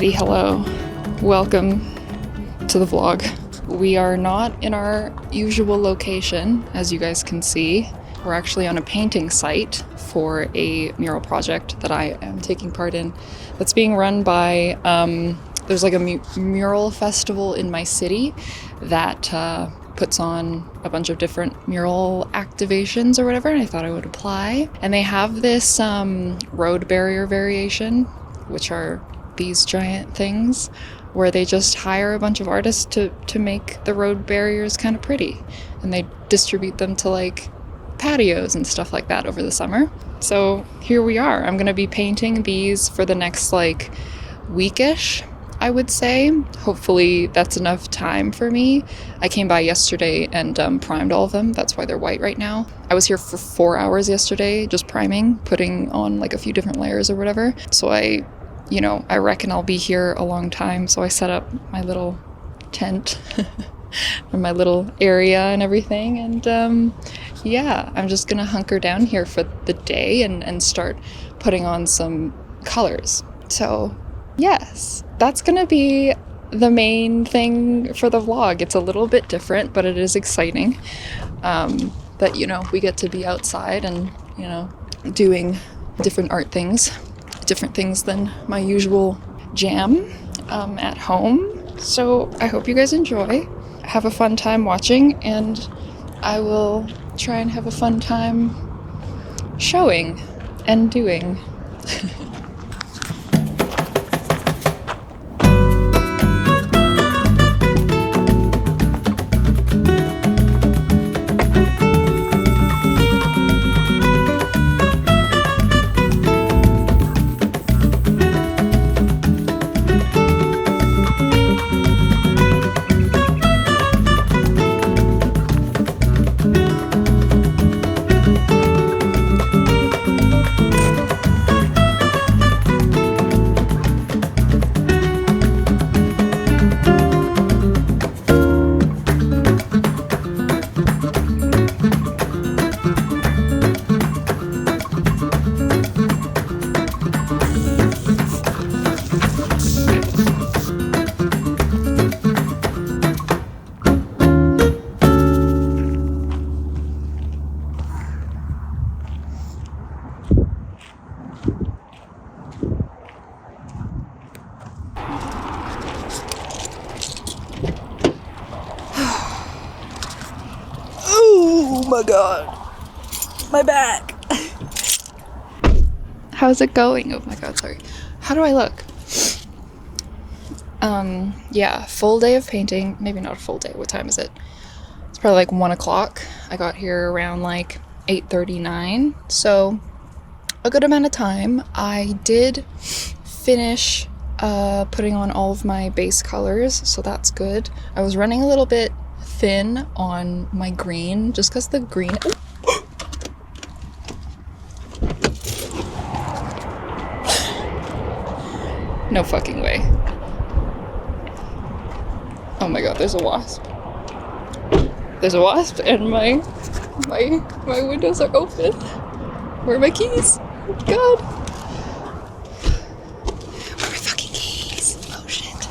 Alrighty, hello. Welcome to the vlog. We are not in our usual location, as you guys can see. We're actually on a painting site for a mural project that I am taking part in. That's being run by, there's like a mural festival in my city that puts on a bunch of different mural activations or whatever, and I thought I would apply. And they have this road barrier variation, which are these giant things where they just hire a bunch of artists to make the road barriers kind of pretty, and they distribute them to like patios and stuff like that over the summer. So here we are. I'm gonna be painting these for the next like weekish, I would say. Hopefully that's enough time for me. I came by yesterday and primed all of them. That's why they're white right now. I was here for 4 hours yesterday just priming, putting on like a few different layers or whatever. So I reckon I'll be here a long time. So I set up my little tent and my little area and everything. And yeah, I'm just gonna hunker down here for the day and start putting on some colors. So yes, that's gonna be the main thing for the vlog. It's a little bit different, but it is exciting that, we get to be outside and, doing different art things. Different things than my usual jam at home. So I hope you guys enjoy. Have a fun time watching, and I will try and have a fun time showing and doing. Oh my god, my back. How's it going? Oh my god, sorry. How do I look? Yeah, full day of painting. Maybe not a full day. What time is it? It's probably like 1 o'clock. I got here around like 8:39, so a good amount of time. I did finish putting on all of my base colors, so that's good. I was running a little bit thin on my green, just because the green... No fucking way. Oh my god, there's a wasp. There's a wasp, and my windows are open. Where are my keys? Oh god. Where are my fucking keys? Oh shit.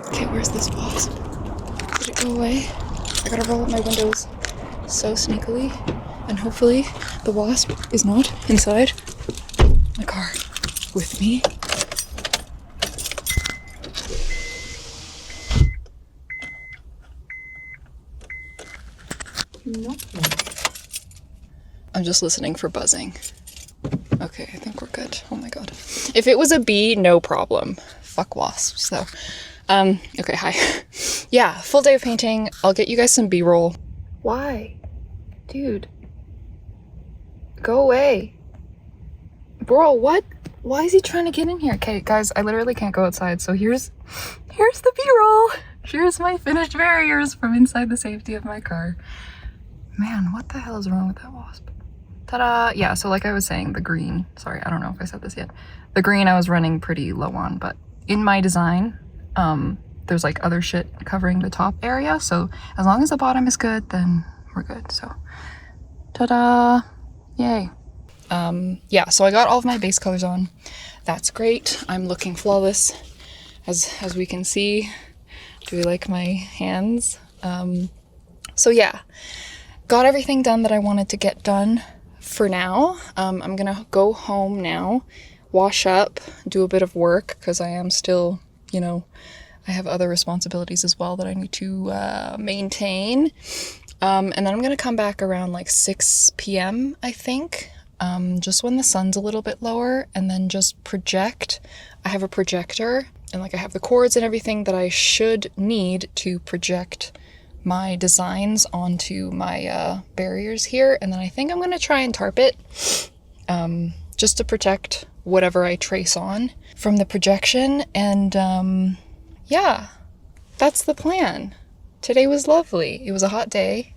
Okay, where's this wasp? Did it go away? I gotta roll up my windows so sneakily, and hopefully the wasp is not inside my car with me. Nothing. I'm just listening for buzzing. Okay, I think we're good. Oh my god. If it was a bee, no problem. Fuck wasps, though. Okay, hi. Yeah, full day of painting. I'll get you guys some B-roll. Why? Dude. Go away. Bro, what? Why is he trying to get in here? Okay, guys, I literally can't go outside, so here's the B-roll. Here's my finished barriers from inside the safety of my car. Man, what the hell is wrong with that wasp? Ta-da! Yeah, so like I was saying, the green, sorry, I don't know if I said this yet. The green I was running pretty low on, but in my design, there's like other shit covering the top area, so as long as the bottom is good, then we're good, so ta-da! Yay. Yeah, so I got all of my base colors on. That's great. I'm looking flawless, as we can see. Do we like my hands? So yeah, got everything done that I wanted to get done for now. I'm gonna go home now, wash up, do a bit of work, because I am still, I have other responsibilities as well that I need to maintain. And then I'm gonna come back around like 6 p.m. I think, just when the sun's a little bit lower, and then just project. I have a projector, and like I have the cords and everything that I should need to project my designs onto my barriers here. And then I think I'm gonna try and tarp it, just to protect whatever I trace on from the projection. And yeah, that's the plan. Today was lovely. It was a hot day,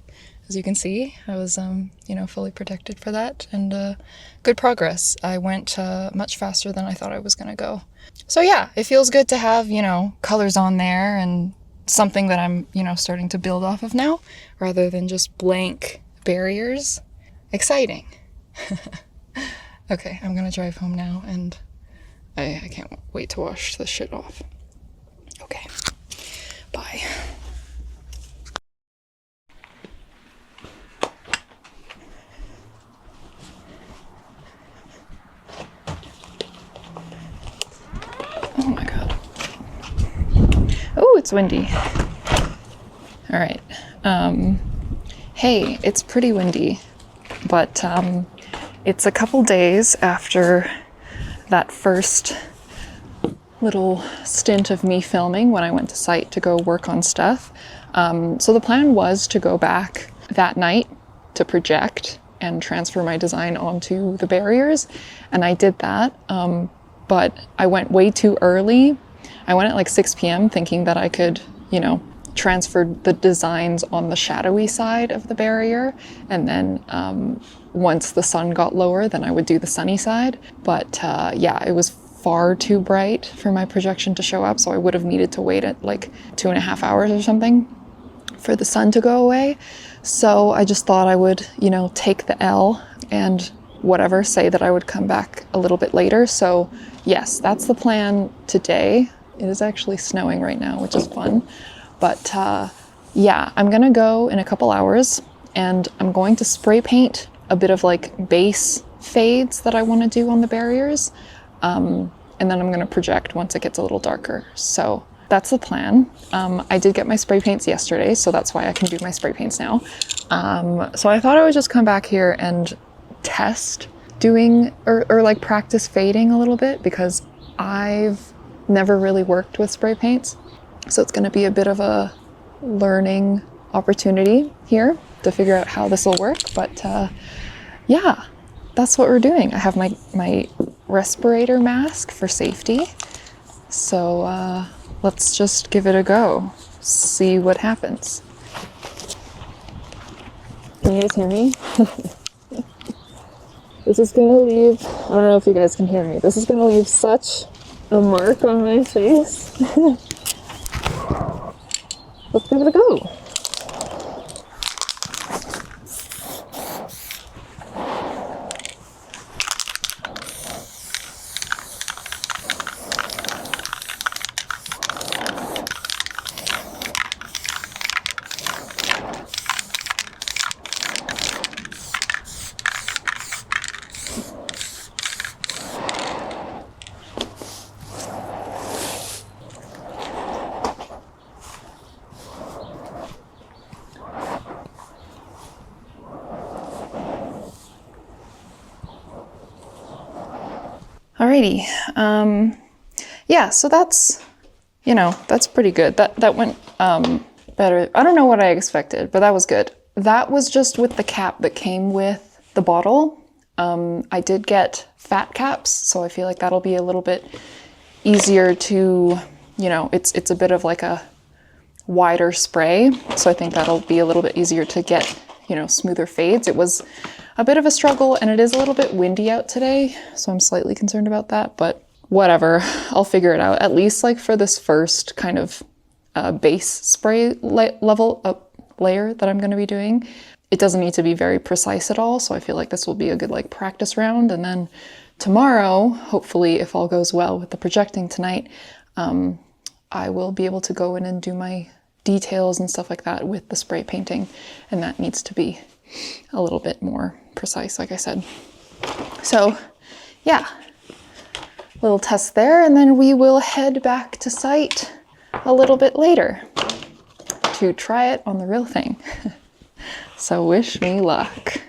as you can see. I was, fully protected for that, and good progress. I went much faster than I thought I was gonna go. So yeah, it feels good to have, colors on there and something that I'm, starting to build off of now, rather than just blank barriers. Exciting. Okay, I'm gonna drive home now, and I can't wait to wash this shit off. Okay, bye. Oh my god. Oh, it's windy. All right. Hey, it's pretty windy, but it's a couple days after that first little stint of me filming when I went to site to go work on stuff. So the plan was to go back that night to project and transfer my design onto the barriers, and I did that. But I went way too early. I went at like 6 p.m. thinking that I could, transfer the designs on the shadowy side of the barrier. And then once the sun got lower, then I would do the sunny side. But yeah, it was far too bright for my projection to show up. So I would have needed to wait at like 2.5 hours or something for the sun to go away. So I just thought I would, take the L and whatever, say that I would come back a little bit later. So yes, that's the plan today. It is actually snowing right now, which is fun. But yeah, I'm gonna go in a couple hours, and I'm going to spray paint a bit of like base fades that I want to do on the barriers. And then I'm gonna project once it gets a little darker. So that's the plan. I did get my spray paints yesterday, so that's why I can do my spray paints now. So I thought I would just come back here and test doing or like practice fading a little bit, because I've never really worked with spray paints. So it's going to be a bit of a learning opportunity here to figure out how this will work. But yeah, that's what we're doing. I have my respirator mask for safety. So let's just give it a go, see what happens. Can you guys hear me? This is gonna leave, I don't know if you guys can hear me, this is gonna leave such a mark on my face. Let's give it a go. Alrighty, yeah, so that's, that's pretty good. That went better. I don't know what I expected, but that was good. That was just with the cap that came with the bottle. I did get fat caps, so I feel like that'll be a little bit easier to, it's a bit of like a wider spray, so I think that'll be a little bit easier to get, smoother fades. It was a bit of a struggle, and it is a little bit windy out today, so I'm slightly concerned about that, but whatever, I'll figure it out. At least like for this first kind of base spray level up layer that I'm going to be doing, it doesn't need to be very precise at all. So I feel like this will be a good like practice round. And then tomorrow, hopefully, if all goes well with the projecting tonight, I will be able to go in and do my details and stuff like that with the spray painting. And that needs to be a little bit more precise, like I said. So yeah, little test there. And then we will head back to site a little bit later to try it on the real thing. So wish me luck.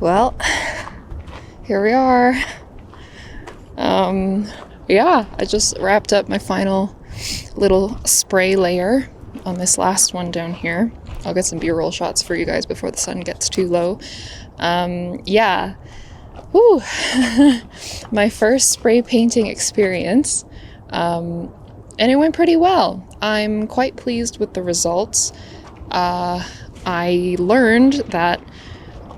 Well, here we are. Yeah, I just wrapped up my final little spray layer on this last one down here. I'll get some B-roll shots for you guys before the sun gets too low. Yeah. Woo. My first spray painting experience. And it went pretty well. I'm quite pleased with the results. I learned that,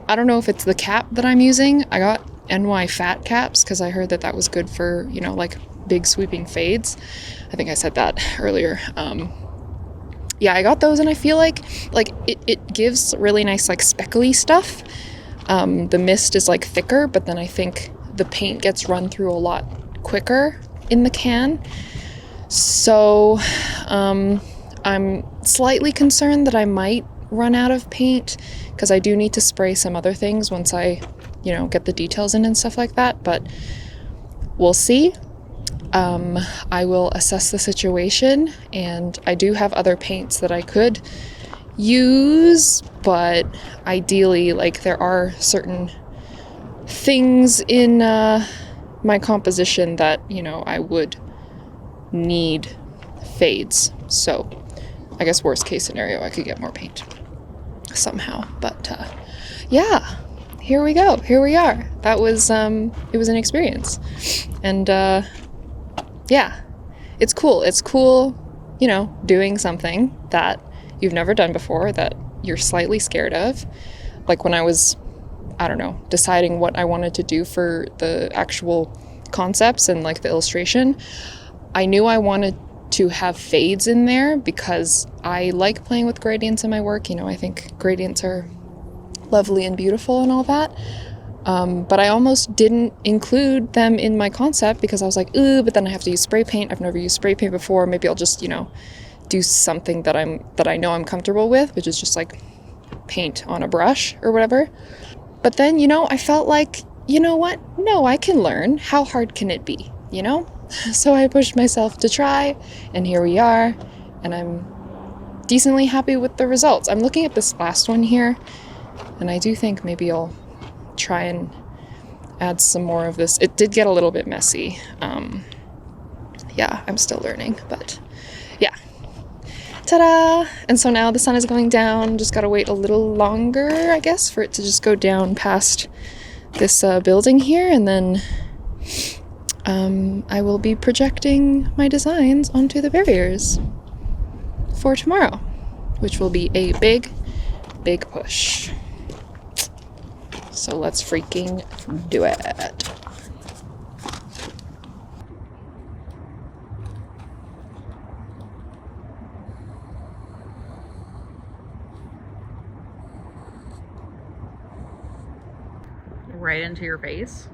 I don't know if it's the cap that I'm using. I got NY fat caps because I heard that that was good for, you know, like big sweeping fades. I think I said that earlier. Yeah, I got those and I feel like it gives really nice like speckly stuff. The mist is like thicker, but then I think the paint gets run through a lot quicker in the can. So I'm slightly concerned that I might run out of paint because I do need to spray some other things once I, you know, get the details in and stuff like that, but we'll see. I will assess the situation, and I do have other paints that I could use, but ideally, like, there are certain things in my composition that, you know, I would need fades. So I guess worst case scenario, I could get more paint somehow, but yeah, here we go. Here we are. That was it was an experience, and yeah, it's cool. It's cool, you know, doing something that you've never done before, that you're slightly scared of. Like when I was, I don't know, deciding what I wanted to do for the actual concepts and like the illustration, I knew I wanted to have fades in there because I like playing with gradients in my work. You know, I think gradients are lovely and beautiful and all that. But I almost didn't include them in my concept because I was like, ooh, but then I have to use spray paint. I've never used spray paint before. Maybe I'll just, you know, do something that I know I'm comfortable with, which is just like paint on a brush or whatever. But then, I felt like, you know what? No, I can learn. How hard can it be, So I pushed myself to try, and here we are, and I'm decently happy with the results. I'm looking at this last one here, and I do think maybe I'll try and add some more of this. It did get a little bit messy. Yeah, I'm still learning, but yeah. Ta-da! And so now the sun is going down. Just gotta wait a little longer, I guess, for it to just go down past this building here, and then I will be projecting my designs onto the barriers for tomorrow, which will be a big, big push. So let's freaking do it. Right into your face.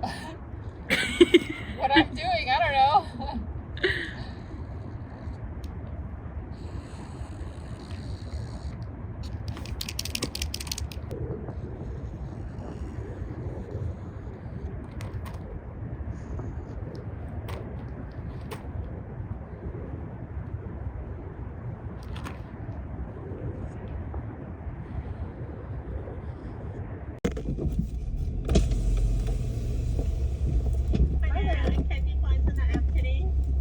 What I'm doing, I don't know.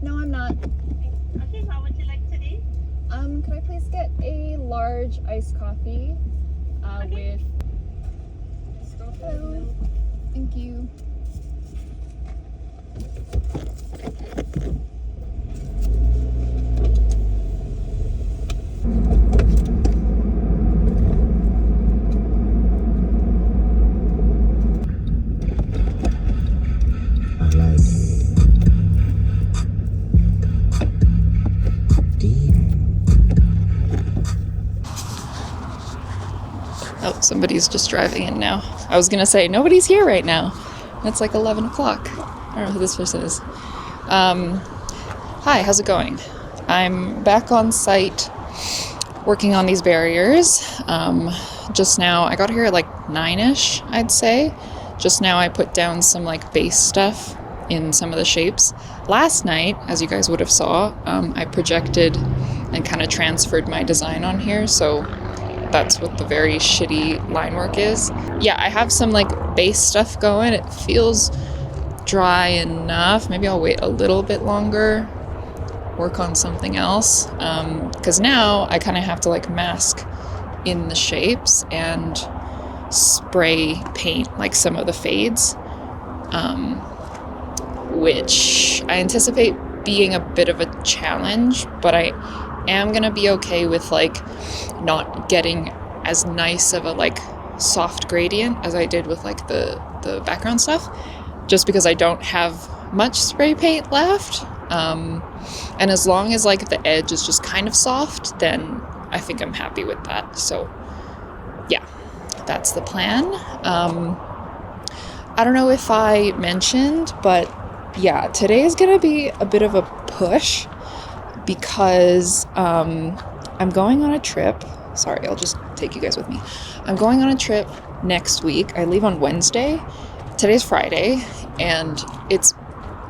No, I'm not. Okay, what would you like today? Could I please get a large iced coffee with... Hello. Thank you. Oh, somebody's just driving in now. I was gonna say, nobody's here right now. It's like 11 o'clock. I don't know who this person is. Hi, how's it going? I'm back on site working on these barriers. Just now, I got here at like 9-ish, I'd say. Just now I put down some like base stuff in some of the shapes. Last night, as you guys would have saw, I projected and kind of transferred my design on here, so that's what the very shitty line work is. Yeah, I have some like base stuff going. It feels dry enough. Maybe I'll wait a little bit longer, work on something else, because now I kind of have to like mask in the shapes and spray paint like some of the fades, which I anticipate being a bit of a challenge, but I am gonna be okay with like not getting as nice of a like soft gradient as I did with like the background stuff, just because I don't have much spray paint left, and as long as like the edge is just kind of soft, then I think I'm happy with that. So yeah, that's the plan. I don't know if I mentioned, but yeah, today is gonna be a bit of a push because I'm going on a trip. Sorry, I'll just take you guys with me. I'm going on a trip next week. I leave on Wednesday. Today's Friday, and it's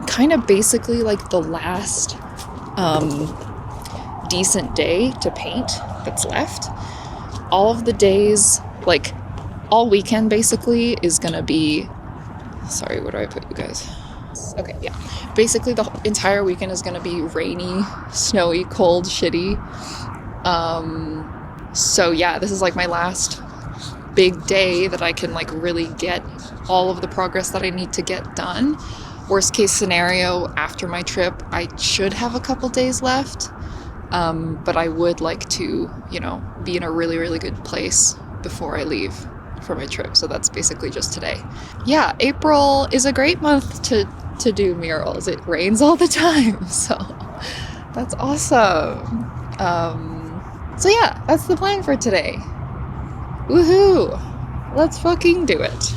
kind of basically like the last decent day to paint that's left. All of the days, like all weekend basically, is gonna be... Sorry, where do I put you guys? Okay, yeah. Basically, the entire weekend is gonna be rainy, snowy, cold, shitty. So yeah, this is like my last big day that I can like really get all of the progress that I need to get done. Worst case scenario, after my trip, I should have a couple days left. But I would like to, be in a really, really good place before I leave for my trip. So that's basically just today. Yeah, April is a great month to do murals. It rains all the time, so that's awesome. So yeah, that's the plan for today. Woohoo! Let's fucking do it.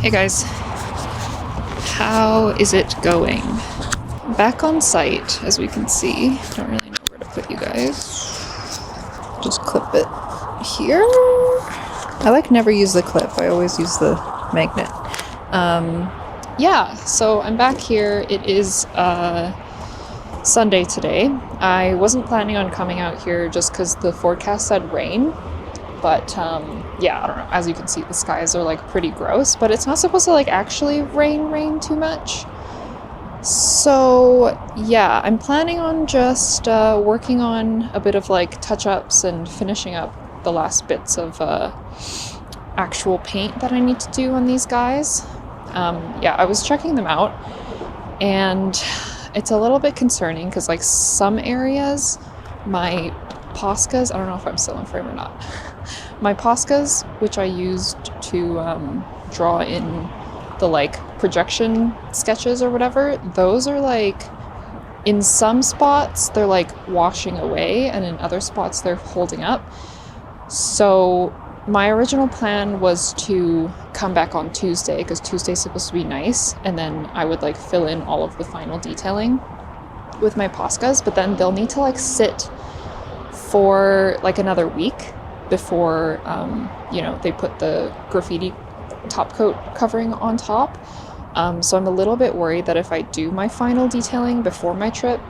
Hey guys, how is it going? Back on site, as we can see. Don't really know where to put you guys. Just clip it here. I like never use the clip, I always use the magnet. Yeah, so I'm back here. It is Sunday today. I wasn't planning on coming out here just because the forecast said rain. But yeah, I don't know. As you can see, the skies are like pretty gross, but it's not supposed to like actually rain too much. So yeah, I'm planning on just working on a bit of like touch-ups and finishing up the last bits of actual paint that I need to do on these guys. Yeah, I was checking them out, and it's a little bit concerning because like some areas, my Poscas, I don't know if I'm still in frame or not. My Poscas, which I used to draw in the like projection sketches or whatever, those are like, in some spots they're like washing away, and in other spots they're holding up. So my original plan was to come back on Tuesday, because Tuesday's supposed to be nice, and then I would like fill in all of the final detailing with my Poscas, but then they'll need to like sit for like another week before you know, they put the graffiti top coat covering on top. So I'm a little bit worried that if I do my final detailing before my trip,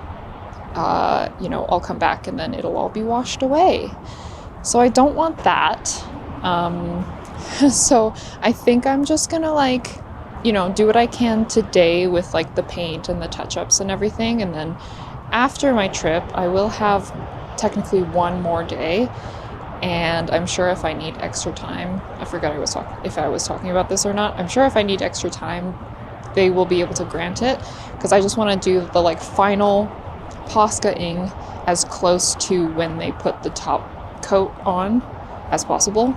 you know, I'll come back and then it'll all be washed away. So I don't want that. So I think I'm just gonna like, you know, do what I can today with like the paint and the touch-ups and everything, and then after my trip I will have technically one more day, and I'm sure if I need extra time, I forgot if I was talking about this or not, I'm sure if I need extra time they will be able to grant it, because I just want to do the like final Posca-ing as close to when they put the top coat on as possible,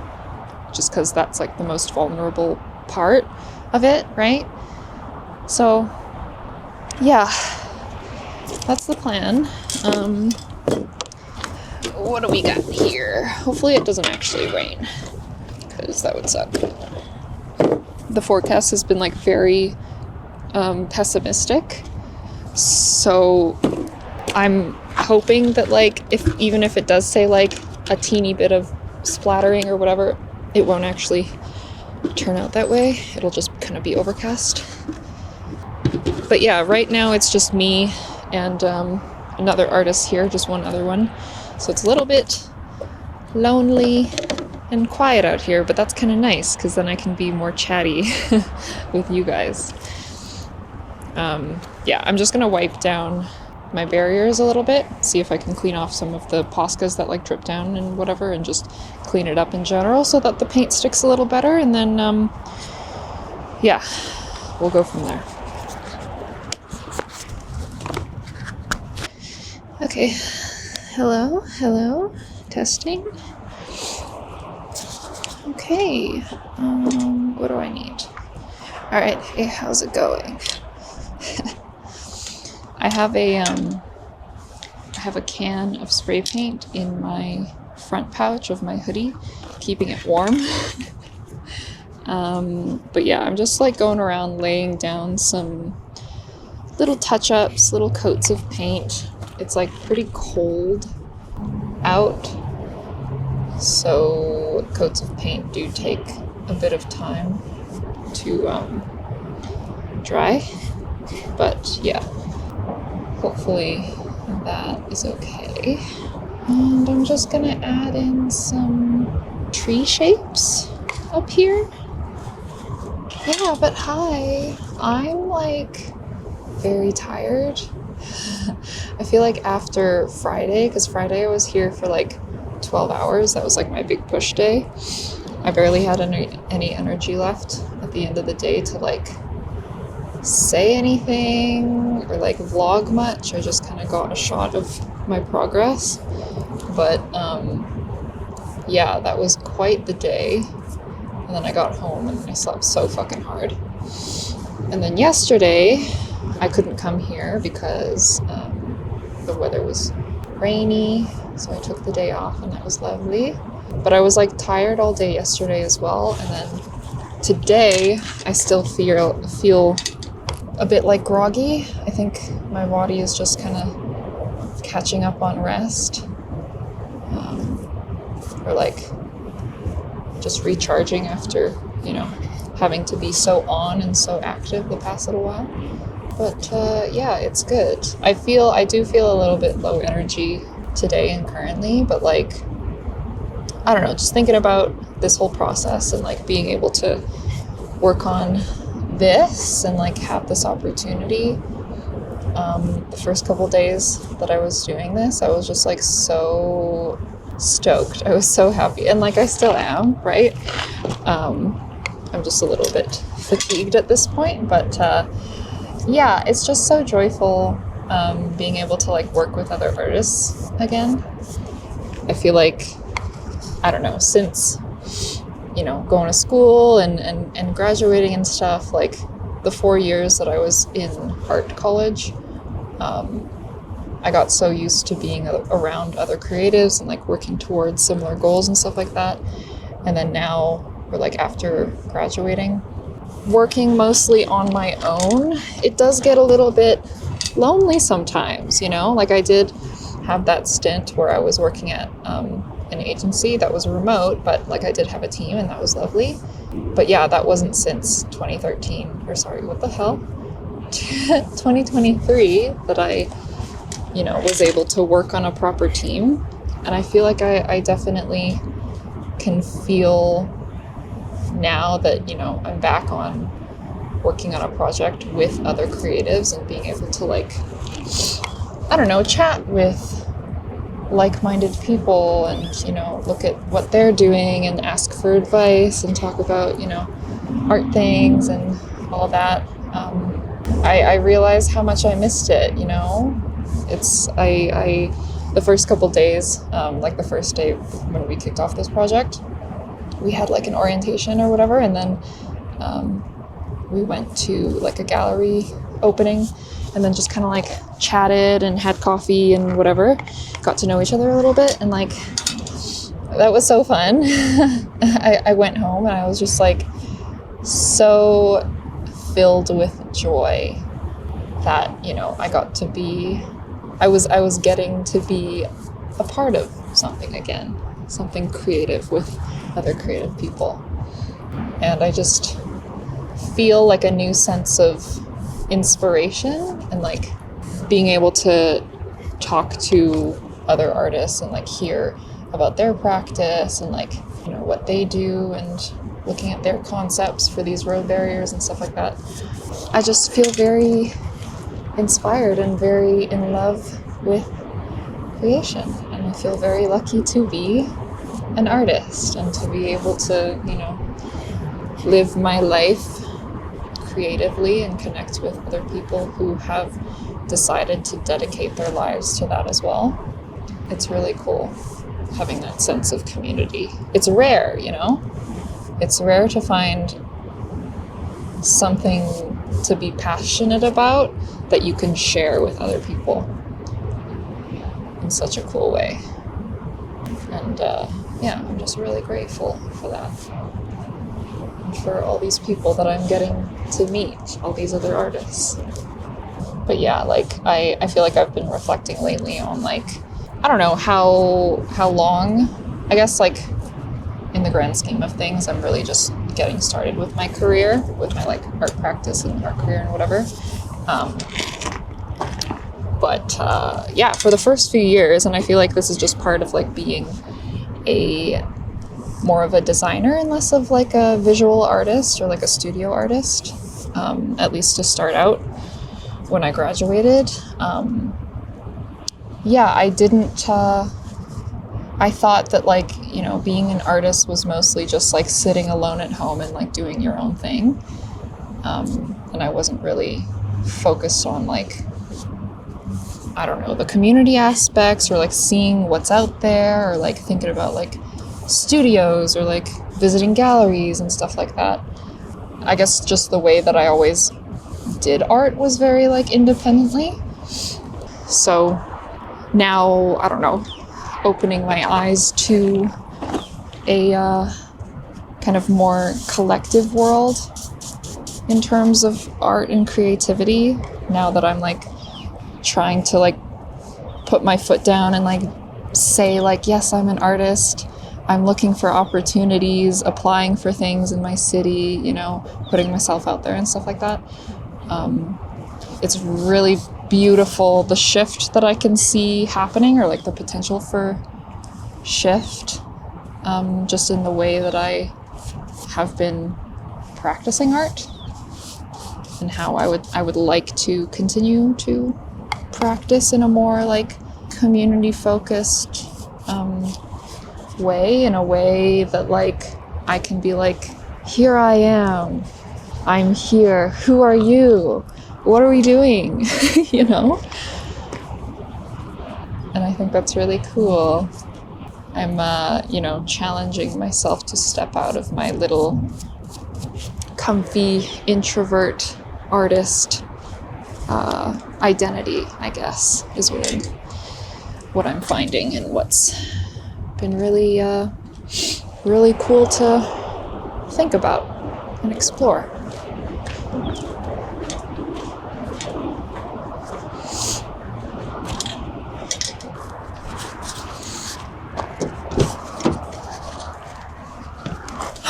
just because that's like the most vulnerable part of it, right? So yeah, that's the plan. What do we got here? Hopefully it doesn't actually rain, because that would suck. The forecast has been like very pessimistic, so I'm hoping that like even if it does say like a teeny bit of splattering or whatever, it won't actually turn out that way. It'll just kind of be overcast. But yeah, right now it's just me and another artist here, just one other one. So it's a little bit lonely and quiet out here, but that's kind of nice because then I can be more chatty with you guys. Yeah, I'm just gonna wipe down my barriers a little bit, see if I can clean off some of the Poscas that like drip down and whatever, and just clean it up in general so that the paint sticks a little better, and then yeah, we'll go from there. Okay, hello, testing. Okay, what do I need? All right, hey, how's it going? I have a can of spray paint in my front pouch of my hoodie, keeping it warm. But yeah, I'm just like going around laying down some little touch-ups, little coats of paint. It's like pretty cold out, so coats of paint do take a bit of time to dry, but yeah, hopefully that is okay. And I'm just gonna add in some tree shapes up here. Yeah, but hi, I'm like very tired. I feel like after Friday, because Friday I was here for like 12 hours, that was like my big push day. I barely had any energy left at the end of the day to like say anything or like vlog much. I just kind of got a shot of my progress, but yeah, that was quite the day. And then I got home and I slept so fucking hard. And then yesterday I couldn't come here because the weather was rainy, so I took the day off and that was lovely. But I was like tired all day yesterday as well, and then Today, I still feel a bit like groggy. I think my body is just kind of catching up on rest. Or like just recharging after, having to be so on and so active the past little while. But yeah, it's good. I do feel a little bit low energy today and currently, but like, I don't know, just thinking about this whole process and like being able to work on this and like have this opportunity. The first couple days that I was doing this, I was just like so stoked. I was so happy, and like I still am, right? I'm just a little bit fatigued at this point, but yeah, it's just so joyful being able to like work with other artists again. I feel like, I don't know, since going to school and graduating and stuff, like the 4 years that I was in art college, I got so used to being around other creatives and like working towards similar goals and stuff like that. And then now, or like after graduating, working mostly on my own, it does get a little bit lonely sometimes, like I did have that stint where I was working at an agency that was remote, but like I did have a team and that was lovely. But yeah, that wasn't since 2013, or sorry, what the hell? 2023 that I was able to work on a proper team. And I feel like I definitely can feel now that, I'm back on working on a project with other creatives and being able to like, I don't know, chat with like-minded people and, look at what they're doing and ask for advice and talk about, art things and all that. I realized how much I missed it, the first couple days, like the first day when we kicked off this project, we had like an orientation or whatever, and then we went to like a gallery opening and then just kind of like chatted and had coffee and whatever, got to know each other a little bit, and like that was so fun. I went home and I was just like so filled with joy that I was getting to be a part of something again, something creative with other creative people. And I just feel like a new sense of inspiration and like being able to talk to other artists and like hear about their practice and like, what they do and looking at their concepts for these road barriers and stuff like that. I just feel very inspired and very in love with creation, and I feel very lucky to be an artist and to be able to, live my life creatively and connect with other people who have decided to dedicate their lives to that as well. It's really cool having that sense of community. It's rare, It's rare to find something to be passionate about that you can share with other people in such a cool way. And yeah, I'm just really grateful for that. And for all these people that I'm getting to meet, all these other artists. But yeah, like I feel like I've been reflecting lately on like, I don't know how long, I guess like in the grand scheme of things, I'm really just getting started with my career, with my like art practice and art career and whatever. But yeah, for the first few years, and I feel like this is just part of like being more of a designer and less of like a visual artist or like a studio artist, at least to start out when I graduated. Yeah, I didn't, I thought that like, being an artist was mostly just like sitting alone at home and like doing your own thing. And I wasn't really focused on like, I don't know, the community aspects or like seeing what's out there or like thinking about like studios or like visiting galleries and stuff like that. I guess just the way that I always did art was very like independently. So now, I don't know, opening my eyes to a kind of more collective world in terms of art and creativity, now that I'm like trying to like put my foot down and like say like, yes, I'm an artist. I'm looking for opportunities, applying for things in my city, you know, putting myself out there and stuff like that. It's really beautiful, the shift that I can see happening, or like the potential for shift, just in the way that I have been practicing art, and how I would like to continue to practice in a more like community focused way, in a way that like I can be like, here I am, I'm here, who are you, what are we doing? You know? And I think that's really cool. I'm you know, challenging myself to step out of my little comfy introvert artist identity, I guess, is what I'm finding, and what's been really really cool to think about and explore.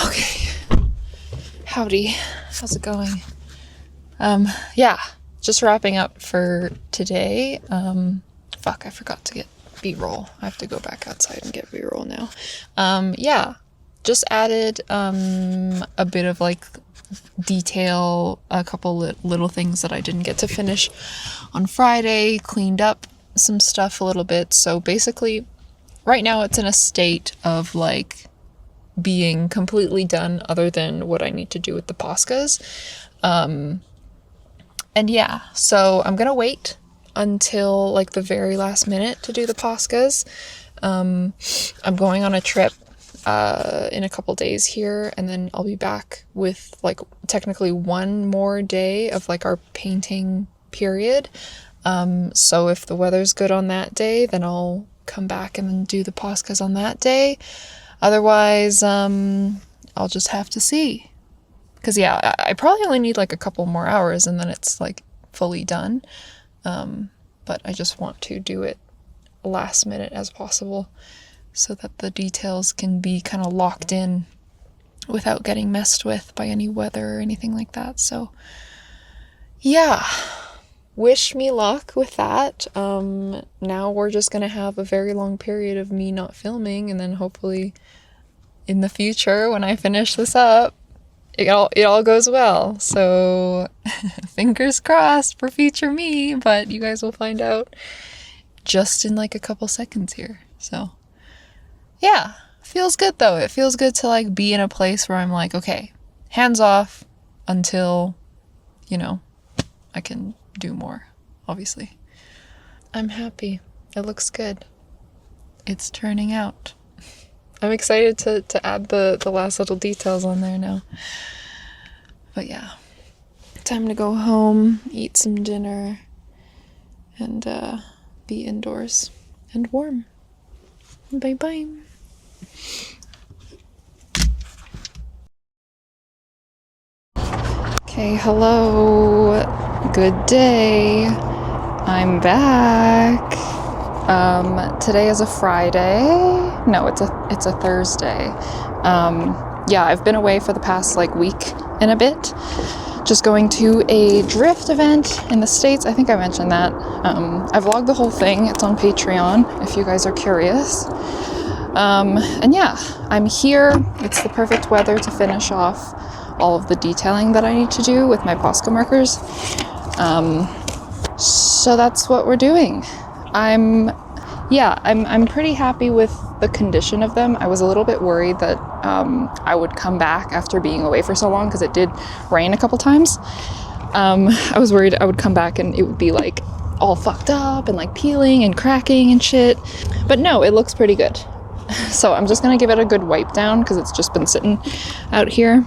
Okay. Howdy. How's it going? Yeah, just wrapping up for today. Fuck, I forgot to get B-roll. I have to go back outside and get B-roll now. Yeah, just added a bit of like detail, a couple little things that I didn't get to finish on Friday, cleaned up some stuff a little bit. So basically, right now it's in a state of like being completely done, other than what I need to do with the Poscas. And yeah, so I'm gonna wait until like the very last minute to do the Poscas. I'm going on a trip in a couple days here, and then I'll be back with like technically one more day of like our painting period. So if the weather's good on that day, then I'll come back and then do the Poscas on that day. Otherwise, I'll just have to see. Because yeah, I probably only need like a couple more hours and then it's like fully done. But I just want to do it last minute as possible, so that the details can be kind of locked in without getting messed with by any weather or anything like that. So yeah, wish me luck with that. Now we're just gonna have a very long period of me not filming, and then hopefully in the future, when I finish this up, it all goes well. So fingers crossed for future me, but you guys will find out just in like a couple seconds here. So yeah, feels good though. It feels good to like be in a place where I'm like, okay, hands off until, you know, I can do more, obviously. I'm happy. It looks good. It's turning out. I'm excited to add the last little details on there now. But yeah, time to go home, eat some dinner, and be indoors and warm. Bye-bye. Okay, hello. Good day. I'm back. Today is a Friday. No, it's a Thursday. Yeah, I've been away for the past like week and a bit, just going to a drift event in the States. I think I mentioned that. I vlogged the whole thing. It's on Patreon if you guys are curious. And yeah, I'm here. It's the perfect weather to finish off all of the detailing that I need to do with my Posca markers. So that's what we're doing. I'm pretty happy with the condition of them. I was a little bit worried that I would come back after being away for so long, because it did rain a couple times. I was worried I would come back and it would be like all fucked up and like peeling and cracking and shit. But no, it looks pretty good. So I'm just gonna give it a good wipe down, because it's just been sitting out here.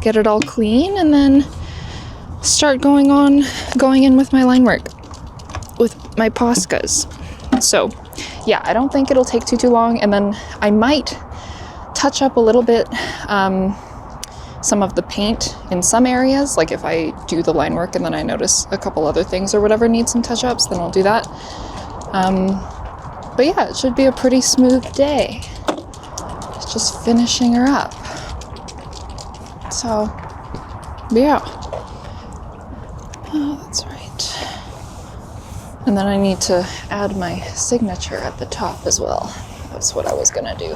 Get it all clean, and then start going in with my line work with my Poscas. So yeah, I don't think it'll take too long, and then I might touch up a little bit some of the paint in some areas. Like if I do the line work and then I notice a couple other things or whatever need some touch-ups, then I'll do that. But yeah, it should be a pretty smooth day. It's just finishing her up. So, yeah. Oh, that's right. And then I need to add my signature at the top as well. That's what I was gonna do.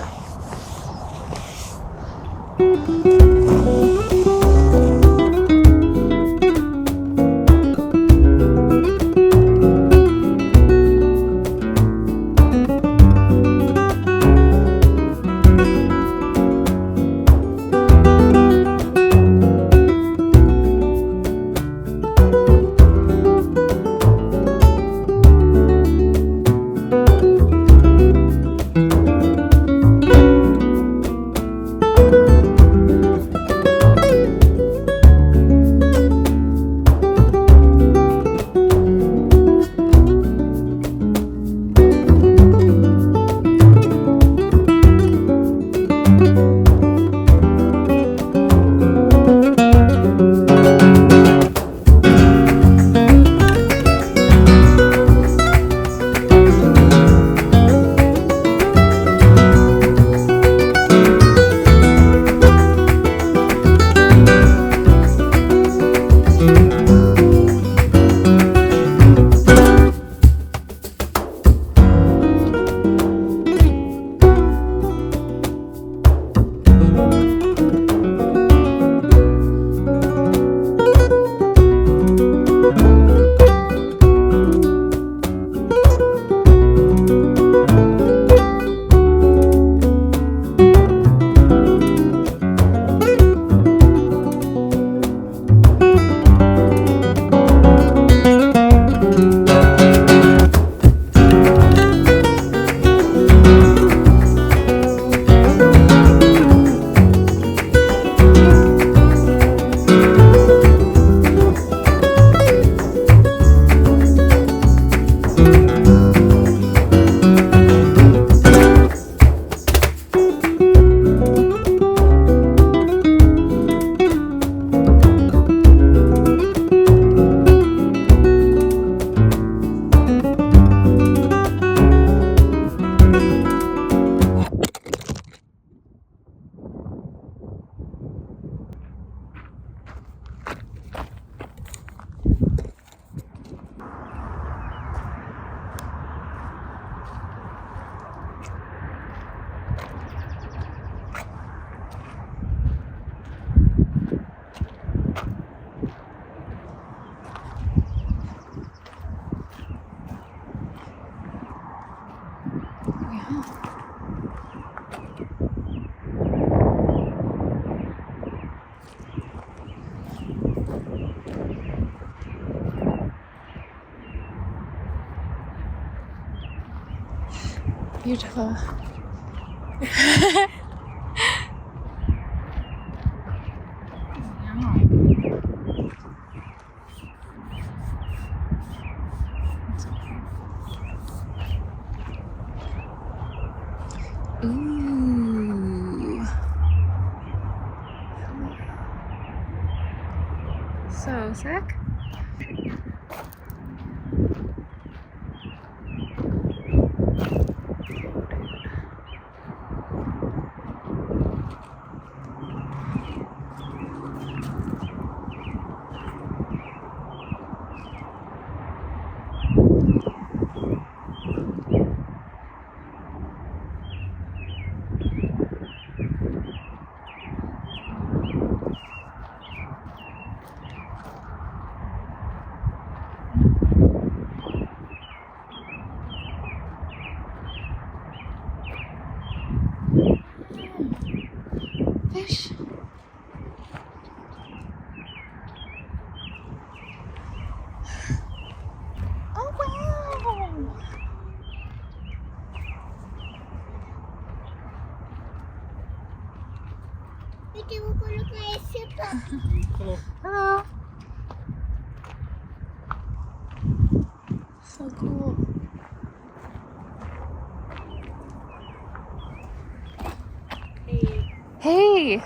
Beautiful. Ooh. So sick. Fish. Oh wow! Hello. So cool. Hey. pretty.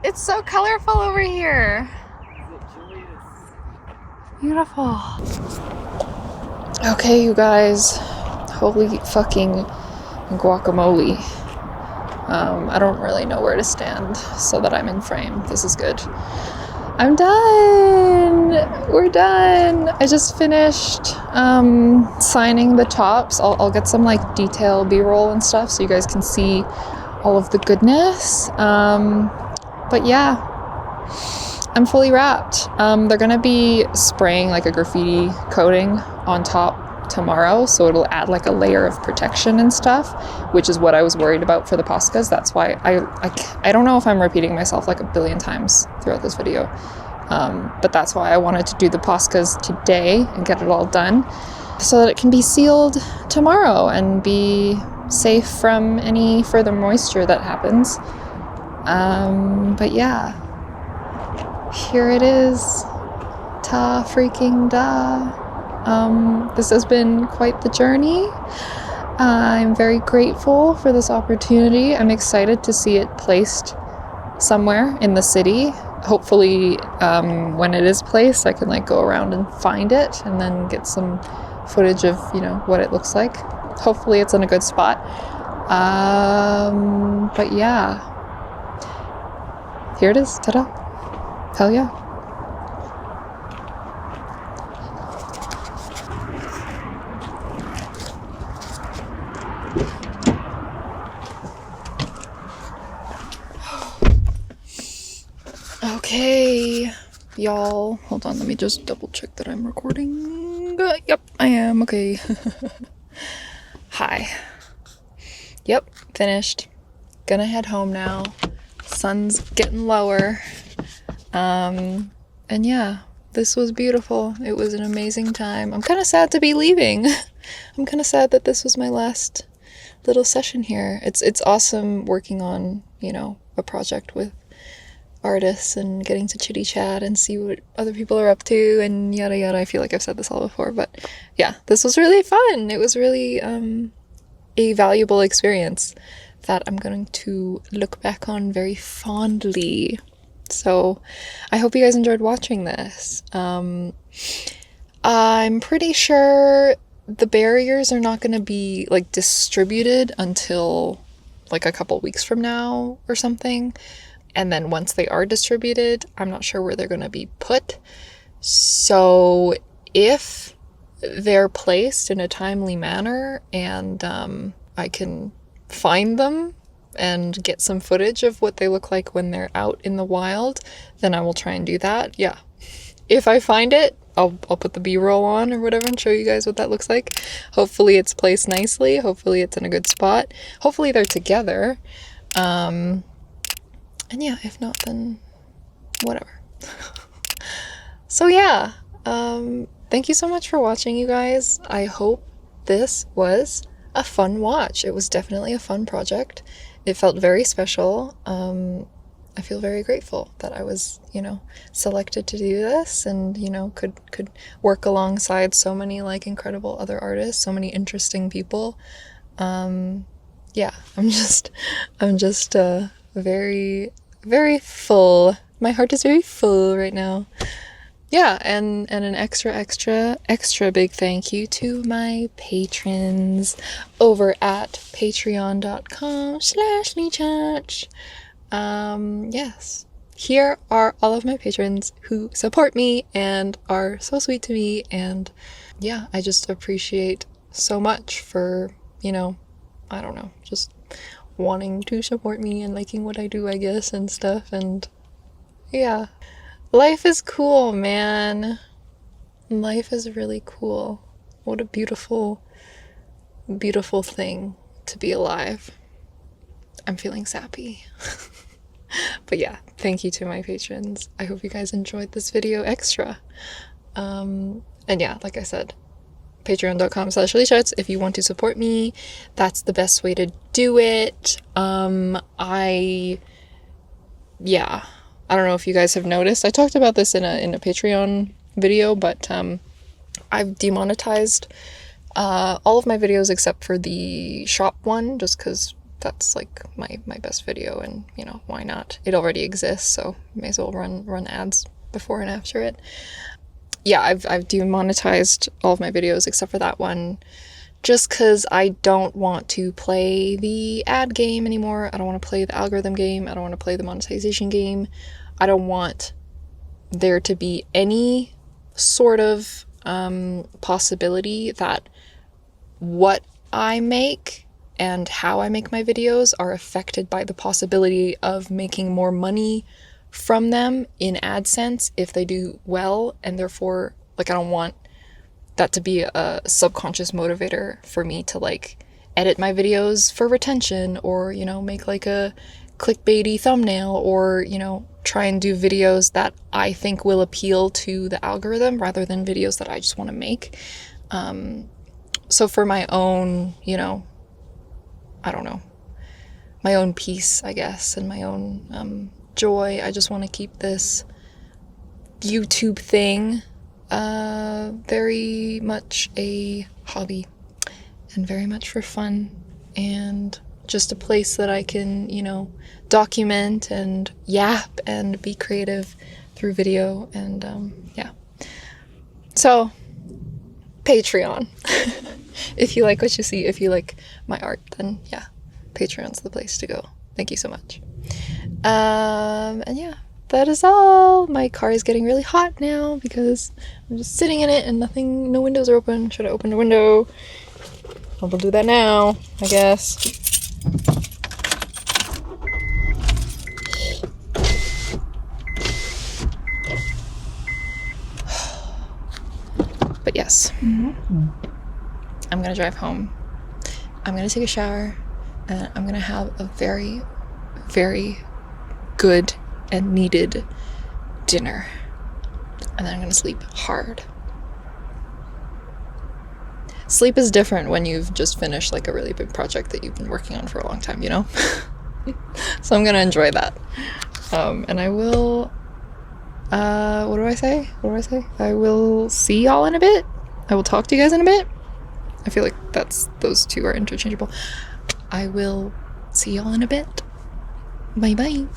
It's so colorful over here. Beautiful. Okay, you guys. Holy fucking guacamole. I don't really know where to stand so that I'm in frame. This is good. I'm done. We're done. I just finished signing the tops. I'll get some like detail B-roll and stuff so you guys can see all of the goodness. But yeah, I'm fully wrapped. They're gonna be spraying like a graffiti coating on top tomorrow, so it'll add like a layer of protection and stuff, which is what I was worried about for the Poscas. That's why I don't know if I'm repeating myself like a billion times throughout this video, but that's why I wanted to do the Poscas today and get it all done so that it can be sealed tomorrow and be safe from any further moisture that happens. But yeah, here it is. Ta freaking da. This has been quite the journey. I'm very grateful for this opportunity. I'm excited to see it placed somewhere in the city. Hopefully, when it is placed, I can like go around and find it and then get some footage of, you know, what it looks like. Hopefully it's in a good spot. But yeah, here it is. Ta-da. Hell yeah. Okay, y'all, hold on, let me just double check that I'm recording. Yep, I am. Okay. Hi. Yep, finished. Gonna head home now. Sun's getting lower. And yeah, this was beautiful. It was an amazing time. I'm kind of sad to be leaving. I'm kind of sad that this was my last little session here. It's awesome working on, you know, a project with artists and getting to chitty chat and see what other people are up to and yada yada. I feel like I've said this all before, but yeah, this was really fun. It was really a valuable experience that I'm going to look back on very fondly. So I hope you guys enjoyed watching this. I'm pretty sure the barriers are not going to be like distributed until like a couple weeks from now or something. And then once they are distributed, I'm not sure where they're going to be put. So if they're placed in a timely manner and I can find them and get some footage of what they look like when they're out in the wild, then I will try and do that. Yeah. If I find it, I'll put the B-roll on or whatever and show you guys what that looks like. Hopefully it's placed nicely. Hopefully it's in a good spot. Hopefully they're together. And yeah, if not, then whatever. So yeah, thank you so much for watching, you guys. I hope this was a fun watch. It was definitely a fun project. It felt very special. I feel very grateful that I was, you know, selected to do this and, you know, could work alongside so many like incredible other artists, so many interesting people. Yeah, I'm just very, very full. My heart is very full right now. Yeah, and an extra big thank you to my patrons over at patreon.com/LeChurch. Yes, here are all of my patrons who support me and are so sweet to me, and yeah, I just appreciate so much for, you know, I don't know, just wanting to support me and liking what I do, I guess, and stuff. And yeah, life is cool, man. Life is really cool. What a beautiful, beautiful thing to be alive. I'm feeling sappy. But yeah, thank you to my patrons. I hope you guys enjoyed this video extra. And yeah, like I said, patreon.com/LeChurch if you want to support me. That's the best way to do it. I don't know if you guys have noticed. I talked about this in a Patreon video, but I've demonetized all of my videos except for the shop one, just because that's like my best video, and you know, why not? It already exists, so may as well run ads before and after it. Yeah, I've demonetized all of my videos except for that one, just because I don't want to play the ad game anymore. I don't want to play the algorithm game. I don't want to play the monetization game. I don't want there to be any sort of possibility that what I make and how I make my videos are affected by the possibility of making more money from them in AdSense if they do well, and therefore, like, I don't want that to be a subconscious motivator for me to like edit my videos for retention, or, you know, make like a clickbaity thumbnail, or, you know, try and do videos that I think will appeal to the algorithm rather than videos that I just want to make. So for my own, you know, I don't know, my own peace, I guess, and my own joy, I just want to keep this YouTube thing very much a hobby and very much for fun, and just a place that I can, you know, document and yap and be creative through video. And yeah, so Patreon. If you like what you see, if you like my art, then yeah, Patreon's the place to go. Thank you so much. And yeah, that is all. My car is getting really hot now because I'm just sitting in it and no windows are open. Should I open the window? I will do that now, I guess. But yes, I'm gonna drive home. I'm gonna take a shower, and I'm gonna have a very, very good and needed dinner. And then I'm gonna sleep hard. Sleep is different when you've just finished like a really big project that you've been working on for a long time, you know? So I'm gonna enjoy that. And I will, what do I say? I will see y'all in a bit. I will talk to you guys in a bit. I feel like those two are interchangeable. I will see y'all in a bit. Bye bye.